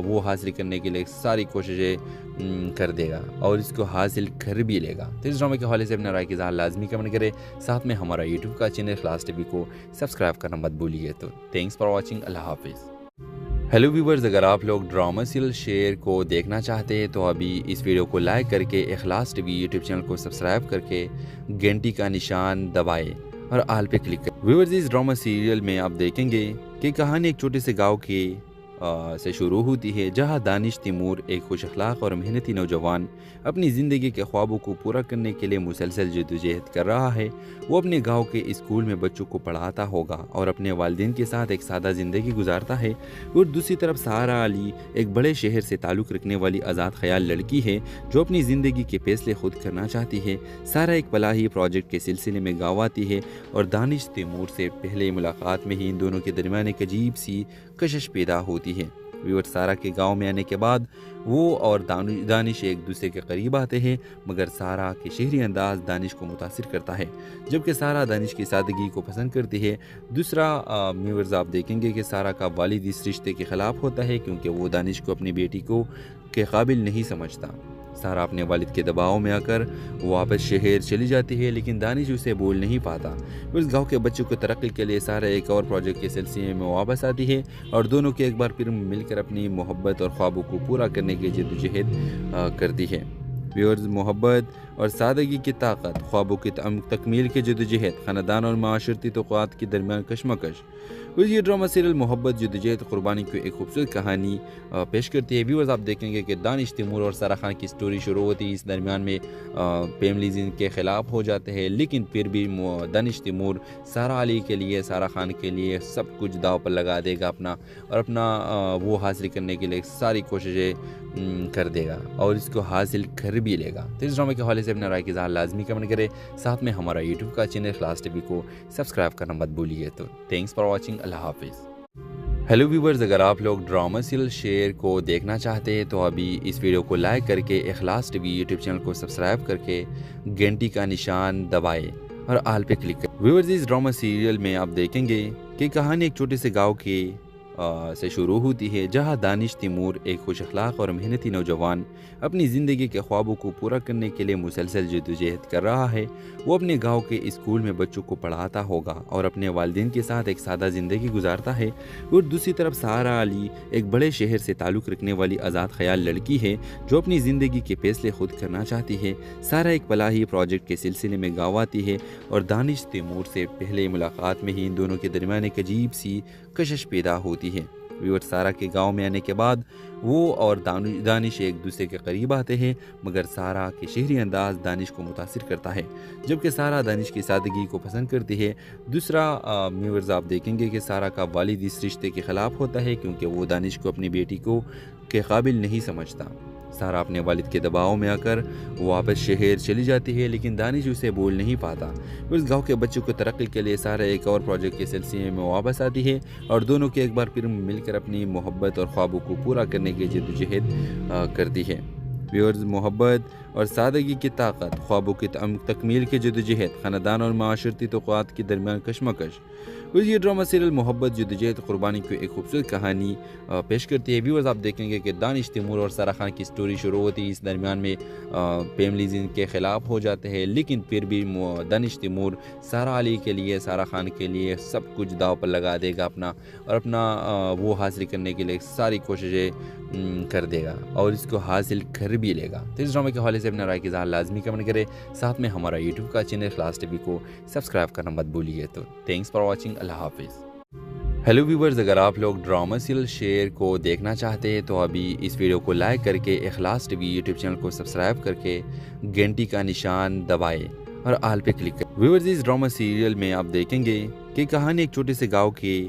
वो हासिल करने के लिए सारी कोशिशें कर देगा और इसको हासिल कर भी लेगा। तो इस ड्रामे के हवाले से अपना राय की इज़हार लाजमी कमेंट करें। साथ में हमारा यूट्यूब का चैनल इखलास टीवी को सब्सक्राइब करना मत भूलिए। तो थैंक्स फॉर वॉचिंग। अल्लाह हाफिज़। हेलो व्यूवर्स, अगर आप लोग ड्रामा सीरियल शेयर को देखना चाहते हैं तो अभी इस वीडियो को लाइक करके इखलास टीवी यूट्यूब चैनल को सब्सक्राइब करके घंटी का निशान दबाएं और आल पे क्लिक करें। व्यूवर्स, इस ड्रामा सीरियल में आप देखेंगे कि कहानी एक छोटे से गांव के से शुरू होती है, जहां दानिश तैमूर एक खुश अखलाक और मेहनती नौजवान अपनी ज़िंदगी के ख्वाबों को पूरा करने के लिए मुसलसल जद्दोजहद कर रहा है। वो अपने गांव के स्कूल में बच्चों को पढ़ाता होगा और अपने वालिदैन के साथ एक सादा ज़िंदगी गुजारता है। और दूसरी तरफ सारा अली एक बड़े शहर से ताल्लुक़ रखने वाली आज़ाद ख्याल लड़की है जो अपनी ज़िंदगी के फैसले खुद करना चाहती है। सारा एक फलाही प्रोजेक्ट के सिलसिले में गाँव आती है और दानिश तैमूर से पहले मुलाकात में ही इन दोनों के दरमियान एक अजीब सी कशिश पैदा होती है। व्यूअर, सारा के गांव में आने के बाद वो और दानिश एक दूसरे के करीब आते हैं, मगर सारा के शहरी अंदाज दानिश को मुतासिर करता है, जबकि सारा दानिश की सादगी को पसंद करती है। दूसरा व्यूअर्स, आप देखेंगे कि सारा का वालिद इस रिश्ते के ख़िलाफ़ होता है क्योंकि वो दानिश को अपनी बेटी को के काबिल नहीं समझता। सारा अपने वालिद के दबाव में आकर वो वापस शहर चली जाती है, लेकिन दानिश उसे बोल नहीं पाता। उस गांव के बच्चों को तरक्की के लिए सारा एक और प्रोजेक्ट के सिलसिले में वापस आती है और दोनों के एक बार फिर मिलकर अपनी मोहब्बत और ख्वाबों को पूरा करने की जद्दोजहद करती है। व्यूअर्स, मोहब्बत और सादगी की ताकत, ख्वाबों की तकमील की जदोजहद, ख़ानदान और माशरती तौक़ात के दरमियान कशमकश। ये ड्रामा सीरियल मोहब्बत जदोजहद क़ुरबानी की एक खूबसूरत कहानी पेश करती है। व्यूअर्स, आप देखेंगे कि दानिश तैमूर और सारा खान की स्टोरी शुरू होती है। इस दरमियान में फैमिलीज इनके ख़िलाफ़ हो जाते हैं, लेकिन फिर भी दानिश तैमूर सारा अली के लिए, सारा खान के लिए सब कुछ दाव पर लगा देगा अपना, और अपना वो हासिल करने के लिए सारी कोशिशें कर देगा और इसको हासिल कर भी लेगा। तो इस ड्रामे के हवाले से अपना राय की इज़हार लाजमी कमेंट करें। साथ में हमारा यूट्यूब का चैनल इखलास टीवी को सब्सक्राइब करना मत भूलिए। तो थैंक्स फॉर वॉचिंग। अल्लाह हाफिज़। हेलो व्यूवर्स, अगर आप लोग ड्रामा सीरियल शेयर को देखना चाहते हैं तो अभी इस वीडियो को लाइक करके इखलास टीवी यूट्यूब चैनल को सब्सक्राइब करके घंटी का निशान दबाएं और आल पे क्लिक करें। व्यूवर्स, इस ड्रामा सीरियल में आप देखेंगे कि कहानी एक छोटे से गाँव के से शुरू होती है, जहां दानिश तैमूर एक खुश अखलाक और मेहनती नौजवान अपनी ज़िंदगी के ख्वाबों को पूरा करने के लिए मुसलसल जद्दोजहद कर रहा है। वो अपने गांव के स्कूल में बच्चों को पढ़ाता होगा और अपने वालिदैन के साथ एक सादा ज़िंदगी गुजारता है। और दूसरी तरफ सारा अली एक बड़े शहर से ताल्लुक़ रखने वाली आज़ाद ख्याल लड़की है जो अपनी ज़िंदगी के फैसले खुद करना चाहती है। सारा एक फलाही प्रोजेक्ट के सिलसिले में गाँव आती है और दानिश तैमूर से पहले मुलाकात में ही इन दोनों के दरमियान एक अजीब सी कशिश पैदा होती है। व्यूअर, सारा के गांव में आने के बाद वो और दानिश एक दूसरे के करीब आते हैं, मगर सारा के शहरी अंदाज दानिश को मुतासिर करता है, जबकि सारा दानिश की सादगी को पसंद करती है। दूसरा व्यूअर्स, आप देखेंगे कि सारा का वालिद इस रिश्ते के ख़िलाफ़ होता है क्योंकि वो दानिश को अपनी बेटी को के काबिल नहीं समझता। सारा अपने वालिद के दबाव में आकर वो वापस शहर चली जाती है, लेकिन दानिश उसे बोल नहीं पाता। उस गांव के बच्चों को तरक्की के लिए सारा एक और प्रोजेक्ट के सिलसिले में वापस आती है और दोनों के एक बार फिर मिलकर अपनी मोहब्बत और ख्वाबों को पूरा करने की जद्दोजहद करती है। व्यूअर्स, मोहब्बत और सादगी की ताकत, ख्वाबों की तकमील की जदोजहद, ख़ानदान और माशरती तौक़ात के दरमियान कशमकश। ये ड्रामा सीरियल मोहब्बत जदोजहद क़ुरबानी की एक खूबसूरत कहानी पेश करती है। व्यूअर्स, आप देखेंगे कि दानिश तैमूर और सारा खान की स्टोरी शुरू होती है। इस दरमियान में फैमिलीज इनके ख़िलाफ़ हो जाते हैं, लेकिन फिर भी दानिश तैमूर सारा अली के लिए, सारा खान के लिए सब कुछ दाव पर लगा देगा अपना, और अपना वो हासिल करने के लिए सारी कोशिशें कर देगा और इसको हासिल कर भी लेगा। तो इस ड्रामे के हवाले से अपना राय की इज़हार लाजमी कमेंट करें। साथ में हमारा यूट्यूब का चैनल इखलास टीवी को सब्सक्राइब करना मत भूलिए। तो थैंक्स फॉर वॉचिंग। अल्लाह हाफिज़। हेलो व्यूवर्स, अगर आप लोग ड्रामा सीरियल शेयर को देखना चाहते हैं तो अभी इस वीडियो को लाइक करके इखलास टीवी यूट्यूब चैनल को सब्सक्राइब करके घंटी का निशान दबाएं और आल पे क्लिक करें। व्यूवर्स, इस ड्रामा सीरियल में आप देखेंगे कि कहानी एक छोटे से गाँव के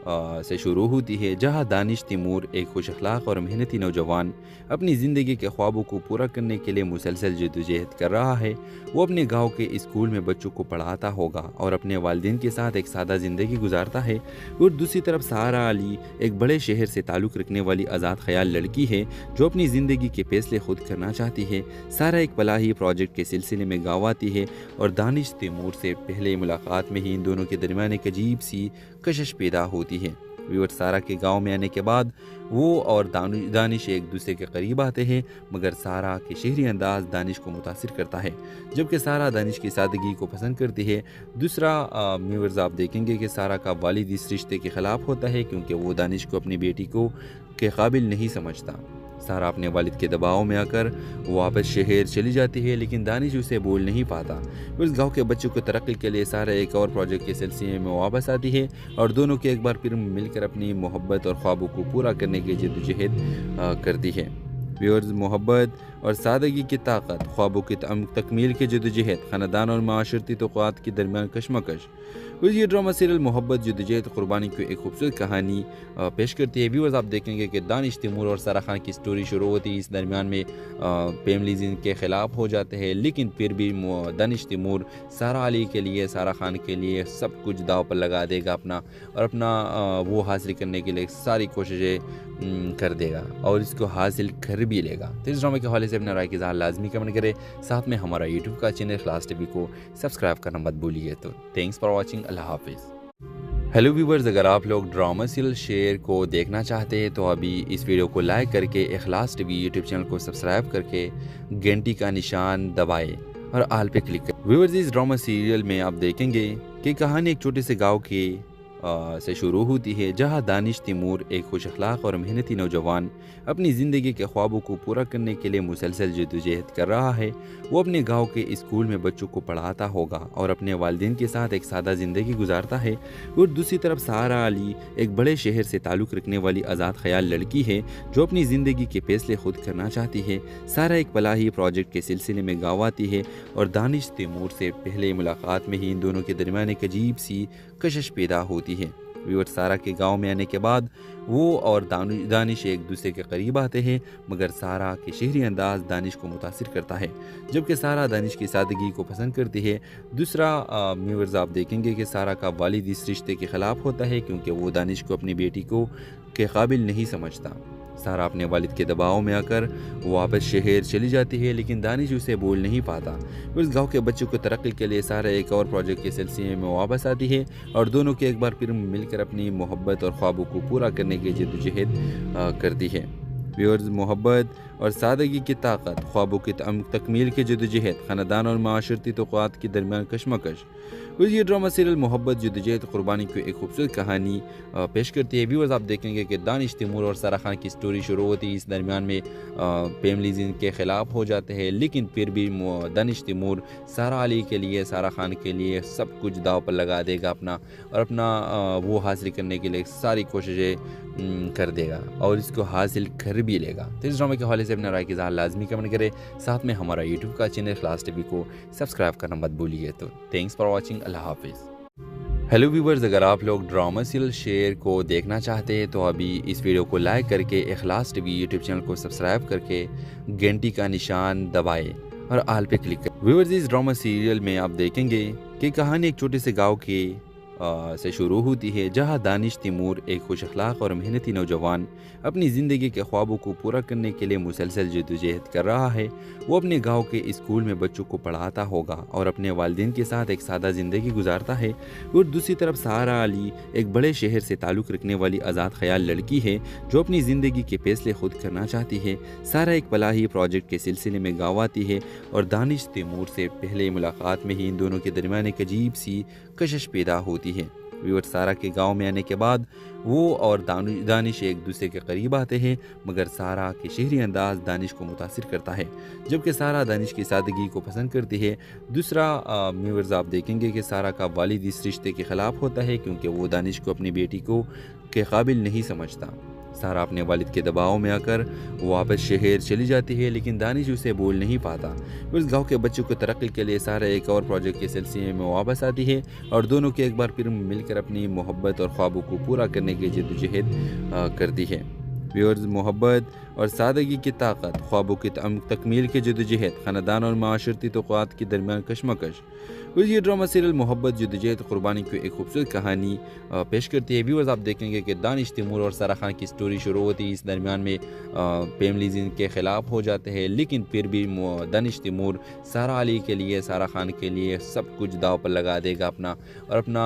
से शुरू होती है, जहां दानिश तैमूर एक खुश अखलाक और मेहनती नौजवान अपनी ज़िंदगी के ख्वाबों को पूरा करने के लिए मुसलसल जद्दोजहद कर रहा है। वो अपने गांव के स्कूल में बच्चों को पढ़ाता होगा और अपने वालिदैन के साथ एक सादा ज़िंदगी गुजारता है। और दूसरी तरफ सहारा अली एक बड़े शहर से ताल्लुक़ रखने वाली आज़ाद ख्याल लड़की है जो अपनी ज़िंदगी के फैसले खुद करना चाहती है। सारा एक फलाही प्रोजेक्ट के सिलसिले में गाँव आती है और दानिश तैमूर से पहले मुलाकात में ही इन दोनों के दरमियान एक अजीब सी कशिश पैदा होती है। व्यूअर्स, सारा के गांव में आने के बाद वो और दानिश एक दूसरे के करीब आते हैं, मगर सारा के शहरी अंदाज दानिश को मुतासिर करता है, जबकि सारा दानिश की सादगी को पसंद करती है। दूसरा व्यूअर्स, आप देखेंगे कि सारा का वालिद इस रिश्ते के ख़िलाफ़ होता है क्योंकि वो दानिश को अपनी बेटी को के काबिल नहीं समझता। सारा अपने वालिद के दबाव में आकर वापस शहर चली जाती है, लेकिन दानिश उसे बोल नहीं पाता। उस गांव के बच्चों को तरक्की के लिए सारा एक और प्रोजेक्ट के सिलसिले में वापस आती है और दोनों के एक बार फिर मिलकर अपनी मोहब्बत और ख्वाबों को पूरा करने की जद्दोजहद करती है। व्यूअर्स, मोहब्बत और सादगी की ताकत, ख्वाबों की तकमील की जद्दोजहद, ख़ानदान और माशरती तौक़ात के दरमियान कशमकश। ये ड्रामा सीरियल मोहब्बत जद्दोजहद क़ुरबानी की एक खूबसूरत कहानी पेश करती है। व्यूअर्स, आप देखेंगे कि दानिश तैमूर और सारा खान की स्टोरी शुरू होती है। इस दरमियान में फैमिलीज इनके ख़िलाफ़ हो जाते हैं, लेकिन फिर भी दानिश तैमूर सारा अली के लिए, सारा खान के लिए सब कुछ दाव पर लगा देगा अपना, और अपना वो हासिल करने के लिए सारी कोशिशें कर देगा और इसको हासिल कर भी लेगा। तो इस ड्रामे के हवाले से अपना राय की इज़हार लाजमी कमेंट करें। साथ में हमारा यूट्यूब का चैनल इखलास टीवी को सब्सक्राइब करना मत भूलिए। तो थैंक्स फॉर वॉचिंग। अल्लाह हाफिज़। हेलो व्यूवर्स, अगर आप लोग ड्रामा सीरियल शेयर को देखना चाहते हैं तो अभी इस वीडियो को लाइक करके इखलास टीवी यूट्यूब चैनल को सब्सक्राइब करके घंटी का निशान दबाएं और आल पे क्लिक करें। व्यूवर्स, इस ड्रामा सीरियल में आप देखेंगे कि कहानी एक छोटे से गाँव के से शुरू होती है, जहां दानिश तैमूर एक खुश अखलाक और मेहनती नौजवान अपनी ज़िंदगी के ख्वाबों को पूरा करने के लिए मुसलसल जद्दोजहद कर रहा है। वो अपने गांव के स्कूल में बच्चों को पढ़ाता होगा और अपने वालिदैन के साथ एक सादा ज़िंदगी गुजारता है। और दूसरी तरफ सहारा अली एक बड़े शहर से ताल्लुक़ रखने वाली आज़ाद ख्याल लड़की है जो अपनी ज़िंदगी के फैसले खुद करना चाहती है। सारा एक फलाही प्रोजेक्ट के सिलसिले में गाँव आती है और दानिश तैमूर से पहले मुलाकात में ही इन दोनों के दरमियान एक अजीब सी कशिश पैदा होती है। व्यूअर्स, सारा के गांव में आने के बाद वो और दानिश एक दूसरे के करीब आते हैं, मगर सारा के शहरी अंदाज दानिश को मुतासिर करता है, जबकि सारा दानिश की सादगी को पसंद करती है। दूसरा व्यूअर्स, आप देखेंगे कि सारा का वालिद इस रिश्ते के ख़िलाफ़ होता है क्योंकि वो दानिश को अपनी बेटी को के काबिल नहीं समझता। सारा अपने वालिद के दबाव में आकर वापस शहर चली जाती है, लेकिन दानिश उसे बोल नहीं पाता। उस गांव के बच्चों को तरक्की के लिए सारा एक और प्रोजेक्ट के सिलसिले में वापस आती है और दोनों के एक बार फिर मिलकर अपनी मोहब्बत और ख्वाबों को पूरा करने की जद्दोजहद करती है। व्यूअर्स, मोहब्बत और सादगी की ताकत, ख्वाबों की तकमील की जद्दोजहद, ख़ानदान और माशरती तौक़ात के दरमियान कशमकश। ये ड्रामा सीरियल मोहब्बत जद्दोजहद क़ुरबानी की एक खूबसूरत कहानी पेश करती है। व्यूअर्स, आप देखेंगे कि दानिश तैमूर और सारा खान की स्टोरी शुरू होती है। इस दरमियान में फैमिलीज इनके ख़िलाफ़ हो जाते हैं, लेकिन फिर भी दानिश तैमूर सारा अली के लिए, सारा खान के लिए सब कुछ दाव पर लगा देगा अपना, और अपना वो हासिल करने के लिए सारी कोशिशें कर देगा और इसको हासिल कर भी लेगा। तो इस ड्रामे के हवाले से अपना राय की इज़हार लाजमी कमेंट करें। साथ में हमारा यूट्यूब का चैनल इखलास टीवी को सब्सक्राइब करना मत भूलिए। तो थैंक्स फॉर वॉचिंग। अल्लाह हाफिज़। हेलो व्यूवर्स, अगर आप लोग ड्रामा सीरियल शेयर को देखना चाहते हैं तो अभी इस वीडियो को लाइक करके इखलास टीवी यूट्यूब चैनल को सब्सक्राइब करके घंटी का निशान दबाएं और आल पे क्लिक करें। व्यूवर्स, इस ड्रामा सीरियल में आप देखेंगे कि कहानी एक छोटे से गाँव के से शुरू होती है, जहां दानिश तैमूर एक खुश अखलाक और मेहनती नौजवान अपनी ज़िंदगी के ख्वाबों को पूरा करने के लिए मुसलसल जद्दोजहद कर रहा है। वो अपने गांव के स्कूल में बच्चों को पढ़ाता होगा और अपने वालिदैन के साथ एक सादा ज़िंदगी गुजारता है। और दूसरी तरफ सहारा अली एक बड़े शहर से ताल्लुक़ रखने वाली आज़ाद ख्याल लड़की है जो अपनी ज़िंदगी के फैसले खुद करना चाहती है। सारा एक फलाही प्रोजेक्ट के सिलसिले में गाँव आती है और दानिश तैमूर से पहले मुलाकात में ही इन दोनों के दरमियान एक अजीब सी कशिश पैदा होती है। व्यूअर्स, सारा के गांव में आने के बाद वो और दानिश एक दूसरे के करीब आते हैं, मगर सारा के शहरी अंदाज दानिश को मुतासिर करता है, जबकि सारा दानिश की सादगी को पसंद करती है। दूसरा व्यूअर्स, आप देखेंगे कि सारा का वालिद इस रिश्ते के ख़िलाफ़ होता है क्योंकि वो दानिश को अपनी बेटी को के काबिल नहीं समझता। सारा अपने वालिद के दबाव में आकर वापस शहर चली जाती है, लेकिन दानिश उसे बोल नहीं पाता। उस गांव के बच्चों को तरक्की के लिए सारा एक और प्रोजेक्ट के सिलसिले में वापस आती है और दोनों के एक बार फिर मिलकर अपनी मोहब्बत और ख्वाबों को पूरा करने की जद्दोजहद करती है। व्यूअर्स, मोहब्बत और सादगी की ताकत, ख्वाबों की तकमील की जद्दोजहद, ख़ानदान और माशरती तौक़ात के दरमियान कशमकश। ये ड्रामा सीरियल मोहब्बत जद्दोजहद क़ुरबानी की एक खूबसूरत कहानी पेश करती है। व्यूअर्स, आप देखेंगे कि दानिश तैमूर और सारा खान की स्टोरी शुरू होती है। इस दरमियान में फैमिलीज इनके ख़िलाफ़ हो जाते हैं, लेकिन फिर भी दानिश तैमूर सारा अली के लिए, सारा खान के लिए सब कुछ दाव पर लगा देगा अपना, और अपना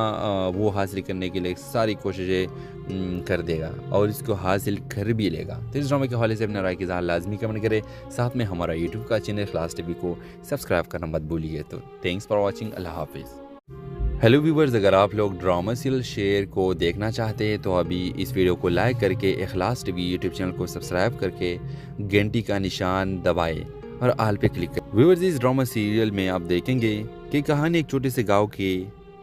वो हासिल करने के लिए सारी कोशिशें कर देगा और इसको हासिल कर भी लेगा। तो इस ड्रामे के हवाले से अपने राय की इज़हार लाजमी कमेंट करें। साथ में हमारा यूट्यूब का चैनल इखलास टीवी को सब्सक्राइब करना मत भूलिए। तो थैंक्स फॉर वॉचिंग। अल्लाह हाफिज़। हेलो व्यूवर्स, अगर आप लोग ड्रामा सीरियल शेर को देखना चाहते हैं तो अभी इस वीडियो को लाइक करके इखलास टीवी यूट्यूब चैनल को सब्सक्राइब करके घंटी का निशान दबाएं और आल पे क्लिक करें। व्यूवर्स, इस ड्रामा सीरियल में आप देखेंगे कि कहानी एक छोटे से गाँव के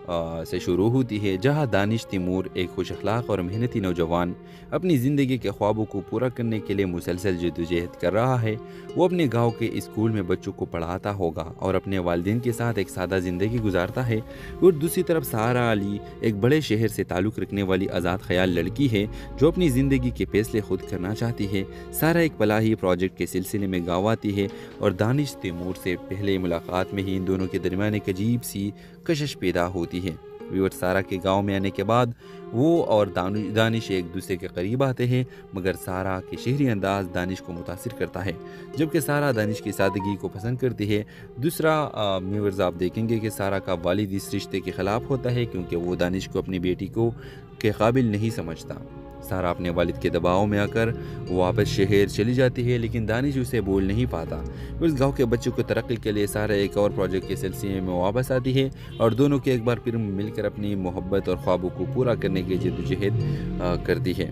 से शुरू होती है, जहां दानिश तैमूर एक खुश अखलाक और मेहनती नौजवान अपनी ज़िंदगी के ख्वाबों को पूरा करने के लिए मुसलसल जद्दोजहद कर रहा है। वो अपने गांव के स्कूल में बच्चों को पढ़ाता होगा और अपने वालिदैन के साथ एक सादा ज़िंदगी गुजारता है। और दूसरी तरफ सारा अली एक बड़े शहर से ताल्लुक़ रखने वाली आज़ाद ख्याल लड़की है जो अपनी ज़िंदगी के फैसले खुद करना चाहती है। सारा एक फलाही प्रोजेक्ट के सिलसिले में गाँव आती है और दानिश तैमूर से पहले मुलाकात में ही इन दोनों के दरमियान एक अजीब सी कशिश पैदा होती है। व्यूअर्स, सारा के गांव में आने के बाद वो और दानिश एक दूसरे के करीब आते हैं, मगर सारा के शहरी अंदाज दानिश को मुतासिर करता है, जबकि सारा दानिश की सादगी को पसंद करती है। दूसरा, व्यूअर्स, आप देखेंगे कि सारा का वालिद इस रिश्ते के ख़िलाफ़ होता है क्योंकि वो दानिश को अपनी बेटी को के काबिल नहीं समझता। सारा अपने वालिद के दबाव में आकर वापस शहर चली जाती है, लेकिन दानिश उसे बोल नहीं पाता। उस गांव के बच्चों को तरक्की के लिए सारा एक और प्रोजेक्ट के सिलसिले में वापस आती है और दोनों के एक बार फिर मिलकर अपनी मोहब्बत और ख्वाबों को पूरा करने की जद्दोजहद करती है।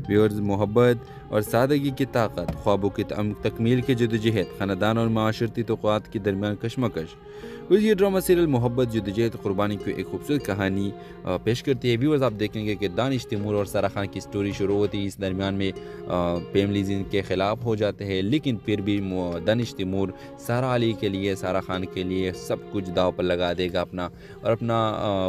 व्यूअर्स, मोहब्बत और सादगी की ताकत, ख्वाबों की तकमील की जद्दोजहद, ख़ानदान और माशरती तौक़ात के दरमियान कशमकश। ये ड्रामा सीरियल मोहब्बत जद्दोजहद क़ुरबानी की एक खूबसूरत कहानी पेश करती है। व्यूअर्स, आप देखेंगे कि दानिश तैमूर और सारा खान की स्टोरी शुरू होती है। इस दरमियान में फैमिलीज इनके ख़िलाफ़ हो जाते हैं, लेकिन फिर भी दानिश तैमूर सारा अली के लिए, सारा खान के लिए सब कुछ दाव पर लगा देगा अपना, और अपना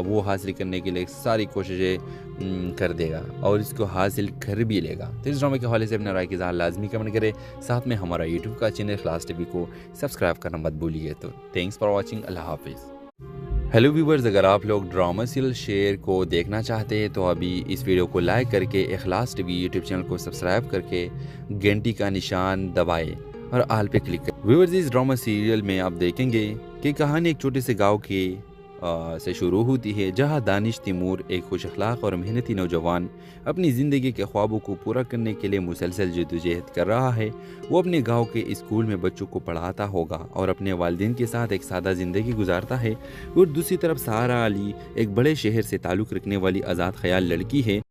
वो हासिल करने के लिए सारी कोशिशें कर देगा और इसको हासिल कर भी लेगा। तो इस ड्रामे के हवाले से अपने राय की इज़हार लाजमी कमेंट करें। साथ में हमारा यूट्यूब का चैनल इखलास टीवी को सब्सक्राइब करना मत भूलिए। तो थैंक्स फॉर वॉचिंग। अल्लाह हाफिज़। हेलो व्यूवर्स, अगर आप लोग ड्रामा सीरियल शेर को देखना चाहते हैं तो अभी इस वीडियो को लाइक करके इखलास टीवी यूट्यूब चैनल को सब्सक्राइब करके घंटी का निशान दबाएं और आल पे क्लिक करें। व्यूवर्स, इस ड्रामा सीरियल में आप देखेंगे कि कहानी एक छोटे से गाँव के से शुरू होती है, जहां दानिश तैमूर एक खुश अखलाक और मेहनती नौजवान अपनी ज़िंदगी के ख्वाबों को पूरा करने के लिए मुसलसल जद्दोजहद कर रहा है। वो अपने गांव के स्कूल में बच्चों को पढ़ाता होगा और अपने वालिदैन के साथ एक सादा ज़िंदगी गुजारता है। और दूसरी तरफ सारा अली एक बड़े शहर से ताल्लुक़ रखने वाली आज़ाद ख्याल लड़की है